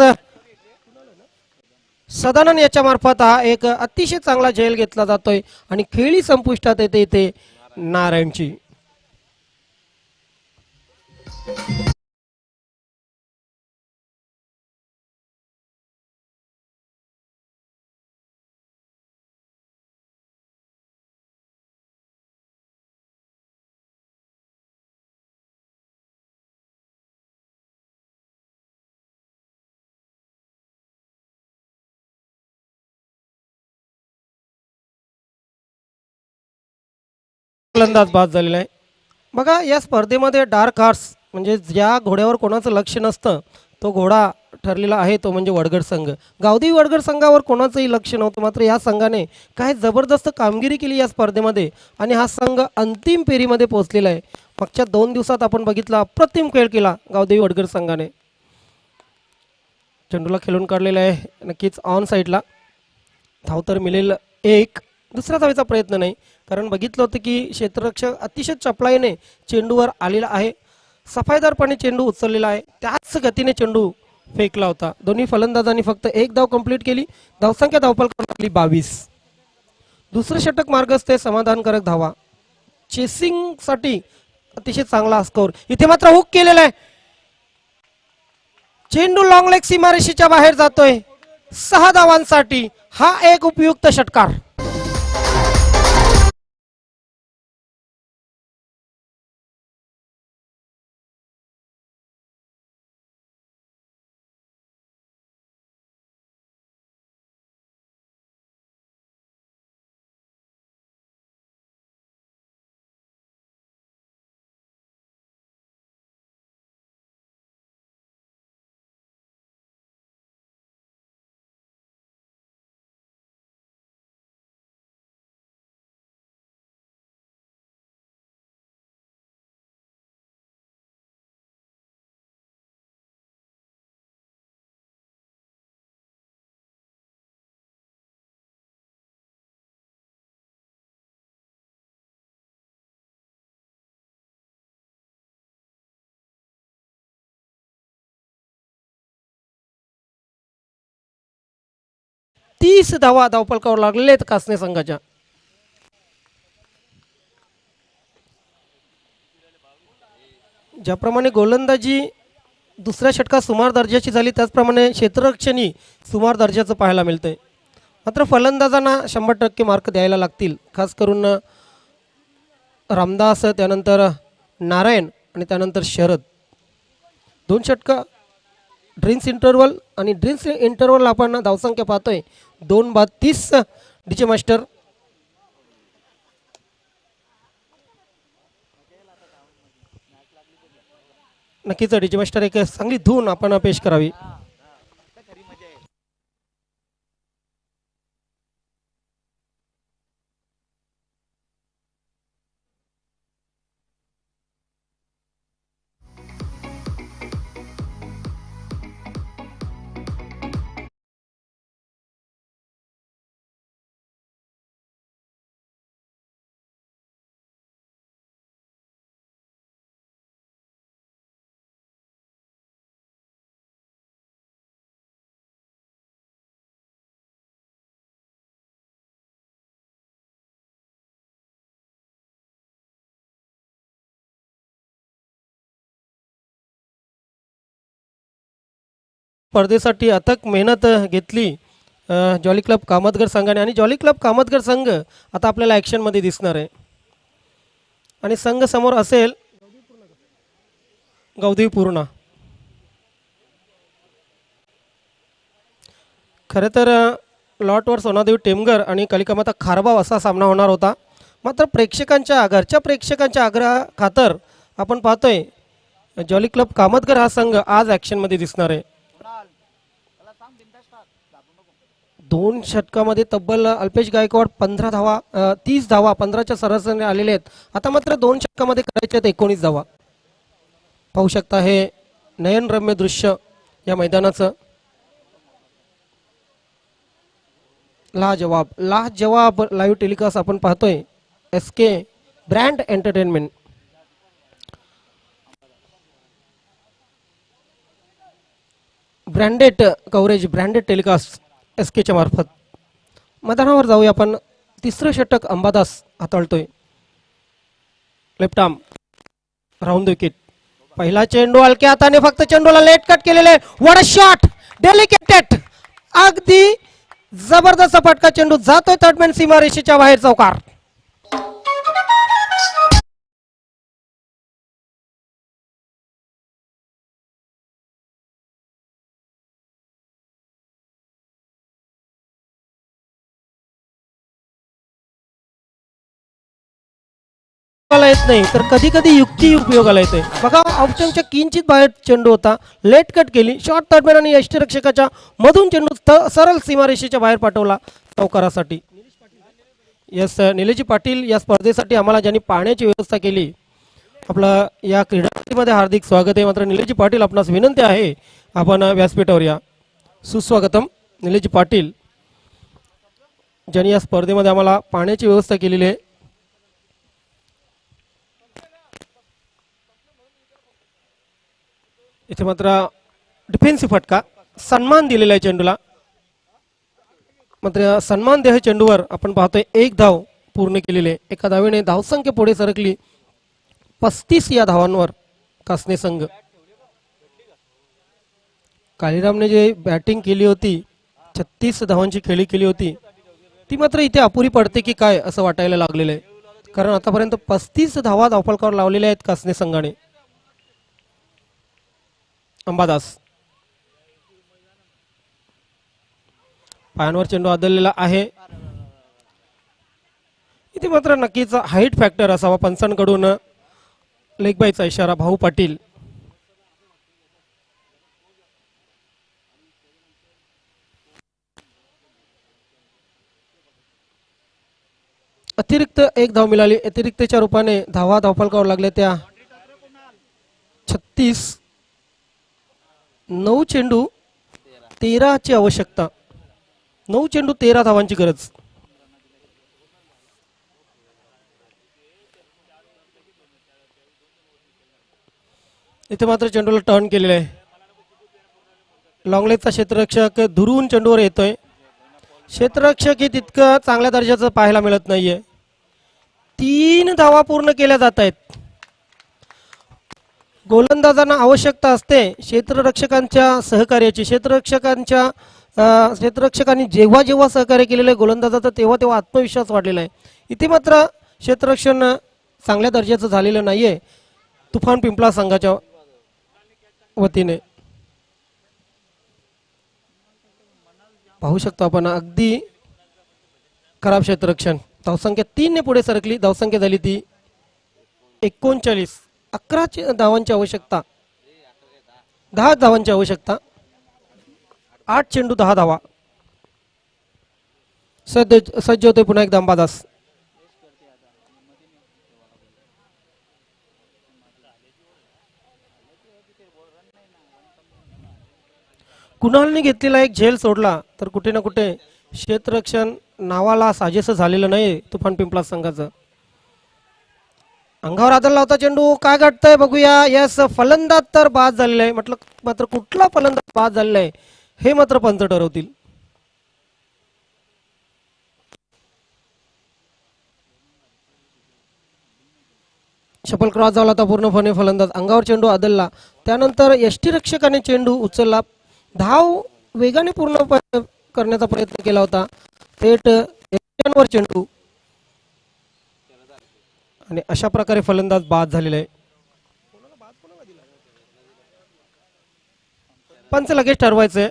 सदानंद याच्या मार्फत हा एक अतिशय चांगला झेल घेतला जातोय आणि खेळी संपुष्टात येते इथे नारायणची. फलंदाज बाद झालेला आहे. बघा या स्पर्धेमध्ये डार्क हॉर्स म्हणजे ज्या घोड्यावर कोणाचं लक्ष नसतं तो घोडा ठरलेला आहे, तो म्हणजे वडगड संघ. गावदेवी वडगड संघावर कोणाचंही लक्ष नव्हतं, मात्र या संघाने काय जबरदस्त कामगिरी केली या स्पर्धेमध्ये आणि हा संघ अंतिम फेरीमध्ये पोहोचलेला आहे. मागच्या 2 दिवसात आपण बघितला अप्रतिम खेळ केला गावदेवी वडगड संघाने. चेंडूला खेळून काढलेला आहे नक्कीच ऑन साईडला. धाव तर मिळेल 1. दुसऱ्या धावेचा प्रयत्न नाही, कारण बघितलं होतं की क्षेत्ररक्षक अतिशय चपळाईने चेंडूवर आलेला आहे. सफाईदारपणे चेंडू उचललेला आहे, त्याच गतीने चेंडू फेकला होता. दोन्ही फलंदाजांनी फक्त एक धाव कंप्लीट केली. धावसंख्या धावफलकावर लागली 22. दुसरं षटक मार्गस्थ समाधानकारक धावा. चेसिंग साठी अतिशय चांगला स्कोर. इथे मात्र हुक केलेला आहे. चेंडू लॉंग लेग सीमारेषेच्या बाहेर जातोय. 6 धावांसाठी हा एक उपयुक्त षटकार. तीस धावा धावफलकावर लागलेत कासने संघाच्या. ज्याप्रमाणे गोलंदाजी दुसऱ्या षटकात सुमार दर्जाची झाली, त्याचप्रमाणे क्षेत्ररक्षणी सुमार दर्जाचं पाहायला मिळतंय. मात्र फलंदाजांना 100% मार्क द्यायला लागतील. खास करून रामदास, त्यानंतर नारायण आणि त्यानंतर शरद. 2 षटकं ड्रिंक्स इंटरवल आणि ड्रिंक्स इंटरवल आपण धावसंख्या पाहतोय 2/30. डीजे मास्टर नक्कीच डीजे मास्टर एक चांगली धून आपण पेश करावी. स्पर्धेसाठी अथक मेहनत घेतली जॉली क्लब कामतगर संघाने. आणि जॉली क्लब कामतगर संघ आता आपल्याला ॲक्शनमध्ये दिसणार आहे. आणि संघ समोर असेल गौदेवी पूर्णा. खरं तर लॉटवर सोनादेवी टेमगर आणि कलिकामाता खारबाव असा सामना होणार होता. मात्र घरच्या प्रेक्षकांच्या आग्रहा खातर आपण पाहतोय जॉली क्लब कामतगर हा संघ आज ॲक्शनमध्ये दिसणार आहे. 2 षटकामध्ये तब्बल अल्पेश गायकवाड 15 धावा 30 धावा 15च्या सरासरीने आलेले आहेत. आता मात्र 2 षटकामध्ये करायचे आहेत 19 धावा. पाहू शकता हे नयनरम्य दृश्य या मैदानाचं. लाजवाब लाईव्ह टेलिकास्ट आपण पाहतोय SK brand entertainment. Branded coverage, branded telecast SKच्या मार्फत. मैदानावर जाऊया आपण. तिसरं षटक अंबादास हाताळतोय. Left arm round wicket. पहिला चेंडू हलक्या हाताने, फक्त चेंडूला लेट कट केलेले. What a shot, delicate. अगदी जबरदस्त फटका. चेंडू जातोय तटमॅन सीमारेषेच्या बाहेर चौकार. येत नाही तर कधी कधी युक्ती उपयोगाला येते. बघा ऑप्शनच्या किंचित बाहेर चेंडू होता, लेट कट केली, शॉर्ट तटमॅन आणि यष्टिरक्षकाच्या मधून चेंडू सरळ सीमारेषेच्या बाहेर पाठवला चौकारासाठी. निलेशजी पाटील या स्पर्धेसाठी आम्हाला ज्यांनी पाण्याची व्यवस्था केली, आपलं या क्रीडामध्ये हार्दिक स्वागत आहे. मात्र निलेशजी पाटील आपणास विनंती आहे आपण व्यासपीठावर या. सुस्वागतम निलेशजी पाटील ज्यांनी या स्पर्धेमध्ये आम्हाला पाण्याची व्यवस्था केलेली आहे. इथे मात्र डिफेन्सिव्ह फटका, सन्मान दिलेला आहे चेंडूला. मात्र सन्मान देह चेंडूवर आपण पाहतोय एक धाव पूर्ण केलेले. एका धावेने धावसंख्या पुढे सरकली 35 या धावांवर कासने संघ. कालीरामने जे बॅटिंग केली होती 36 धावांची खेळी केली होती ती मात्र इथे अपुरी पडते की काय असं वाटायला लागलेलं आहे. कारण आतापर्यंत 35 धावा धावफलकावर लावलेल्या आहेत कासने संघाने. अंबादास पायांवर चेंडू आदळलेला आहे. इथे मात्र नक्कीच हाईट फॅक्टर असावा पंचांकडून. लेग बायचा इशारा भाऊ पाटील. अतिरिक्त एक धाव मिळाली. अतिरिक्तच्या रूपाने धावा धावफलकावर लागल्या त्या 36. 9 चेंडू 13 ची आवश्यकता. 9 चेंडू 13 धावांची गरज. इथे मात्र चेंडूला टर्न केलेला आहे. लॉंगलेगचा क्षेत्ररक्षक दुरून चेंडूवर येतोय. क्षेत्ररक्षक हे तितकं चांगल्या दर्जाचं पाहायला मिळत नाहीये. 3 धावा पूर्ण केल्या जात आहेत. गोलंदाजांना आवश्यकता असते क्षेत्ररक्षकांच्या सहकार्याची. क्षेत्ररक्षकांनी जेव्हा जेव्हा सहकार्य केलेलं आहे गोलंदाजाचं तेव्हा तेव्हा आत्मविश्वास वाढलेला आहे. इथे मात्र क्षेत्ररक्षण चांगल्या दर्जाचं झालेलं नाहीये तुफान पिंपळा संघाच्या वतीने. पाहू शकतो आपण अगदी खराब क्षेत्ररक्षण. धावसंख्या 3 ने पुढे सरकली. धावसंख्या झाली ती 39. 11 धावांची आवश्यकता. 10 धावांची आवश्यकता. 8 चेंडू 10 धावा. सज्ज होते पुन्हा एकदा अंबादास. कुणालने घेतलेला एक झेल सोडला तर कुठे ना कुठे क्षेत्ररक्षण नावाला साजेसं झालेलं नाही तुफान पिंपळा संघाचं. अंगावर आदळला होता चेंडू. काय घडतंय बघूया. यस, फलंदाज तर बाद झालेला आहे. म्हटलं मात्र कुठला फलंदाज बाद झालेला आहे हे मात्र पंच ठरवतील. शपल क्रॉस झाला होता पूर्णपणे. फलंदाज अंगावर चेंडू आदळला. त्यानंतर यष्टीरक्षकाने चेंडू उचलला. धाव वेगाने पूर्ण करण्याचा प्रयत्न केला होता. थेट वर चेंडू आणि अशा प्रकारे फलंदाज बाद झालेला आहे. पंच लगेच ठरवायचंय.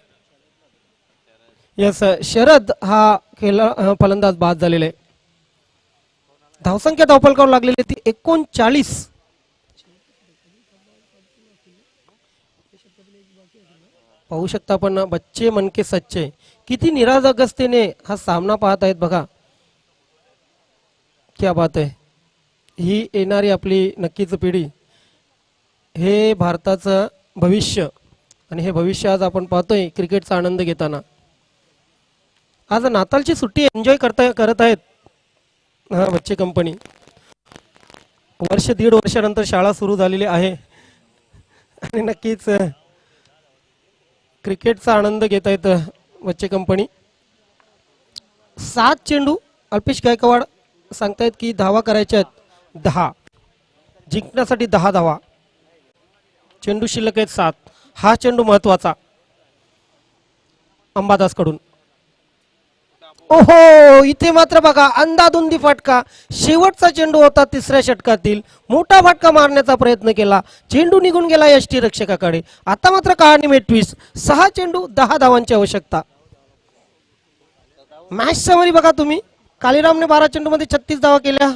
यस, शरद हा फलंदाज बाद झालेला आहे. धावसंख्या धावफलकावर लागलेली ती 39. पाहू शकता आपण बच्चे मनके सच्चे किती निरागसतेने हा सामना पाहत आहेत बघा. क्या बात आहे. ही येणारी आपली नक्कीच पिढी हे भारताचं भविष्य आणि हे भविष्य आज आपण पाहतोय क्रिकेटचा आनंद घेताना. आज नाताळची सुट्टी एन्जॉय करत आहेत हा बच्चे कंपनी. वर्ष 1.5 वर्षानंतर शाळा सुरू झालेली आहे आणि नक्कीच क्रिकेटचा आनंद घेत आहेत बच्चे कंपनी. 7 चेंडू. अल्पेश गायकवाड सांगतायत की धावा करायच्या आहेत 10. जिंकण्यासाठी 10 धावा. चेंडू शिल्लक आहेत 7. हा चेंडू महत्वाचा अंबादास कडून. ओहो, इथे मात्र बघा अंदाधुंदी फटका. शेवटचा चेंडू होता 3ऱ्या षटकातील. मोठा फटका मारण्याचा प्रयत्न केला. चेंडू निघून गेला यष्टीरक्षकाकडे. आता मात्र कहाणी में ट्विस्ट. 6 चेंडू 10 धावांची आवश्यकता. मॅच समरी बघा तुम्ही. कालीरामने 12 चेंडू मध्ये 36 धावा केल्या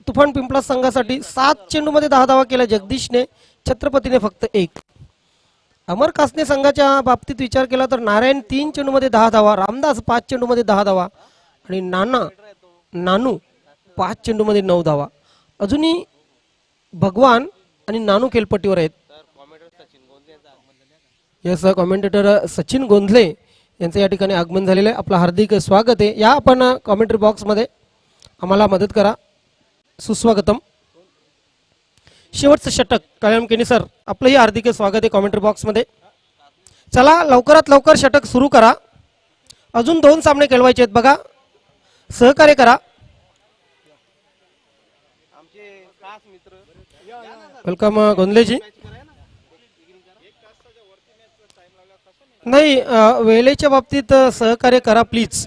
तुफान पिंपळा संघासाठी. 7 चेंडू मध्ये 10 धावा केल्या जगदीशने. छत्रपतीने फक्त 1. अमर कासने संघाच्या बाबतीत विचार केला तर नारायण 3 चेंडू मध्ये 10 धावा. रामदास 5 चेंडू मध्ये 10 धावा आणि नानू 5 चेंडू मध्ये 9 धावा. अजूनही भगवान आणि नानू खेळपट्टीवर आहेत. यस, कॉमेंटेटर सचिन गोंधले यांचं या ठिकाणी आगमन झालेलं आहे. आपलं हार्दिक स्वागत आहे. या आपण कॉमेंट्री बॉक्स मध्ये आम्हाला मदत करा. सुस्वागतम. शेवटचं षटक कल्याण केनी सर, आपलंही हार्दिक स्वागत आहे कॉमेंट्री बॉक्समध्ये. चला लवकरात लवकर षटक सुरू करा. अजून 2 सामने खेळवायचे आहेत बघा, सहकार्य करा. वेलकम गोंदलेजी. नाही वेळेच्या बाबतीत सहकार्य करा प्लीज,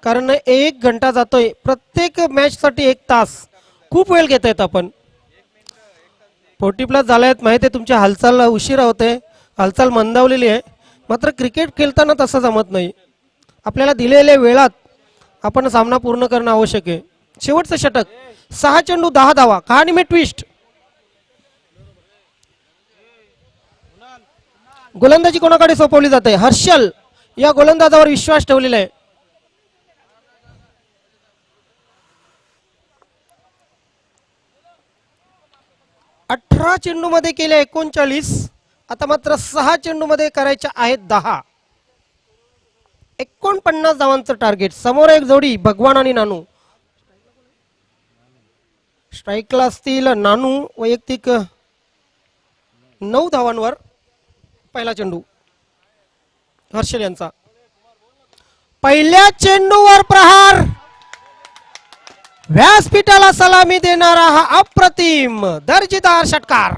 कारण 1 घंटा जातोय प्रत्येक मॅचसाठी. 1 तास खूप वेळ घेत आहेत आपण. 40+ झाले आहेत माहिती आहे, तुमची हालचाल उशिरा होते, हालचाल मंदावलेली आहे. मात्र क्रिकेट खेळताना तसं जमत नाही. आपल्याला दिलेल्या वेळात आपण सामना पूर्ण करणं आवश्यक आहे. शेवटचं षटक, 6 चेंडू 10 धावा. कहाणी में ट्विस्ट. गोलंदाजी कोणाकडे सोपवली जाते? हर्षल या गोलंदाजावर विश्वास ठेवलेला आहे. अठरा चेंडू मध्ये केले 39. आता मात्र 6 चेंडू मध्ये करायच्या आहेत 10. 49 धावांचं टार्गेट. समोर एक जोडी भगवान आणि नानू. स्ट्राईकला असतील नानू. वैयक्तिक 9 धावांवर पहिला चेंडू हर्षल यांचा. पहिल्या चेंडूवर प्रहार. व्यासपीठाला सलामी देणारा हा अप्रतिम दर्जेदार षटकार.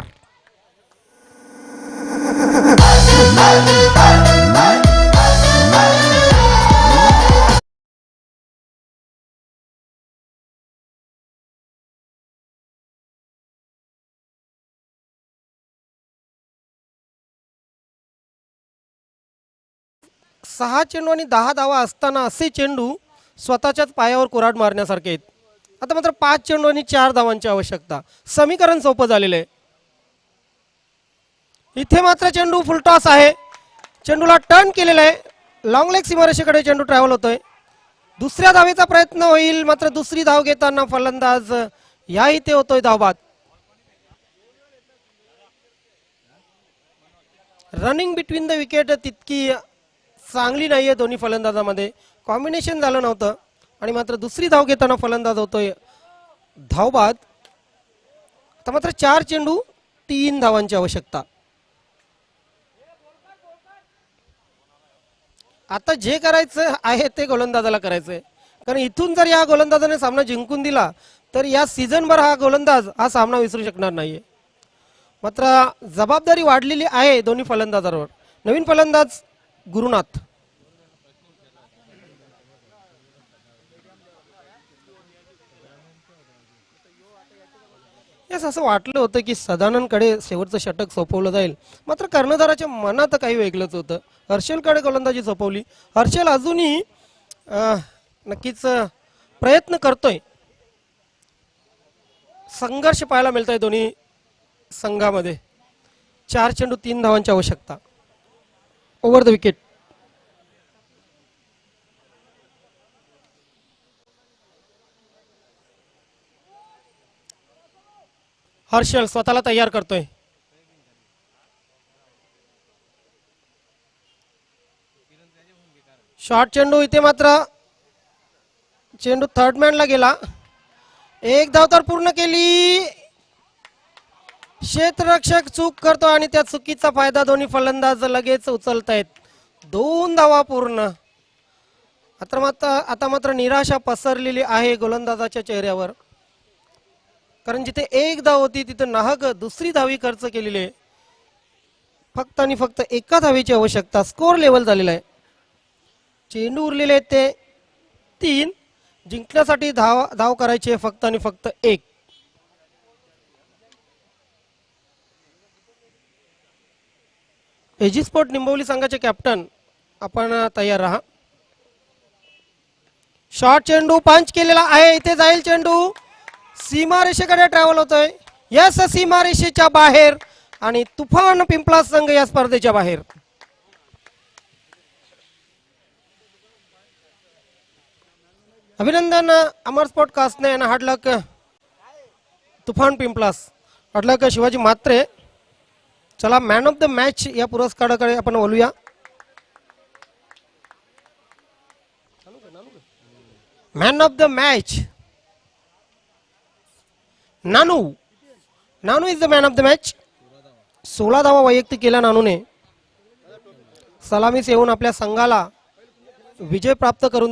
सहा चेंडू आणि 10 धावा असताना असे चेंडू स्वतःच्याच पायावर कुऱ्हाड मारण्यासारखे आहेत. आता मात्र 5 चेंडू आणि 4 धावांची आवश्यकता. समीकरण सोपं झालेलं आहे. इथे मात्र चेंडू फुलटॉस आहे. चेंडूला टर्न केलेला आहे. लॉंग लेग सीमारेषेकडे चेंडू ट्रॅव्हल होतोय. दुसऱ्या धावेचा प्रयत्न होईल, मात्र दुसरी धाव घेताना फलंदाज या इथे होतोय धावबाद. रनिंग बिटवीन द विकेट तितकी चांगली नाहीये दोन्ही फलंदाजामध्ये. कॉम्बिनेशन झालं नव्हतं आणि मात्र दुसरी धाव घेताना फलंदाज होतोय धावबाद. आता मात्र 4 चेंडू 3 धावांची आवश्यकता. आता जे करायचं आहे ते गोलंदाजाला करायचंय, कारण इथून जर या गोलंदाजाने सामना जिंकून दिला तर या सीझनभर हा गोलंदाज हा सामना विसरू शकणार नाहीये. मात्र जबाबदारी वाढलेली आहे दोन्ही फलंदाजांवर. नवीन फलंदाज गुरुनाथ. यास असं वाटलं होतं की सदानंदकडे शेवटचं षटक सोपवलं जाईल, मात्र कर्णधाराच्या मनात काही वेगळंच होतं. हर्षलकडे गोलंदाजी सोपवली. हर्षल अजूनही नक्कीच प्रयत्न करतोय. संघर्ष पाहायला मिळतोय दोन्ही संघामध्ये. 4 चेंडू 3 धावांची आवश्यकता. Over the wicket. हर्षल स्वतःला तयार करतोय. शॉर्ट चेंडू. इथे मात्र चेंडू थर्ड मॅनला गेला. 1 धाव तर पूर्ण केली. क्षेत्ररक्षक चूक करतो आणि त्या चुकीचा फायदा दोन्ही फलंदाज लगेच उचलतायत. 2 धावा पूर्ण. आता मात्र निराशा पसरलेली आहे गोलंदाजाच्या चेहऱ्यावर, कारण जिथे 1 धाव होती तिथे नाहक दुसरी धावी खर्च केलेली आहे. फक्त आणि फक्त 1 धावेची आवश्यकता. स्कोर लेवल झालेला आहे. चेंडू उरलेले आहेत ते 3. जिंकण्यासाठी धाव करायची फक्त आणि फक्त 1. एजी स्पोर्ट निंबवली संघाचे कॅप्टन आपण तयार राहा. शॉर्ट चेंडू पंच केलेला आहे. इथे जाईल चेंडू. सीमारेषेकडे ट्रॅव्हल होतोय. यस, सीमारेषेच्या बाहेर आणि तुफान पिंपळा संघ या स्पर्धेच्या बाहेर. अभिनंदन अमर स्पोर्ट कासने आणि हार्ड लक तुफान पिंपलास. हार्ड लक शिवाजी म्हात्रे. चला मॅन ऑफ द मॅच या पुरस्काराकडे आपण बोलूया. Man of the match Nanu. Nanu is the man of the match. 16 धावा वैयक्तिक केल्या नानूने. सलामीस येऊन आपल्या संघाला विजय प्राप्त करून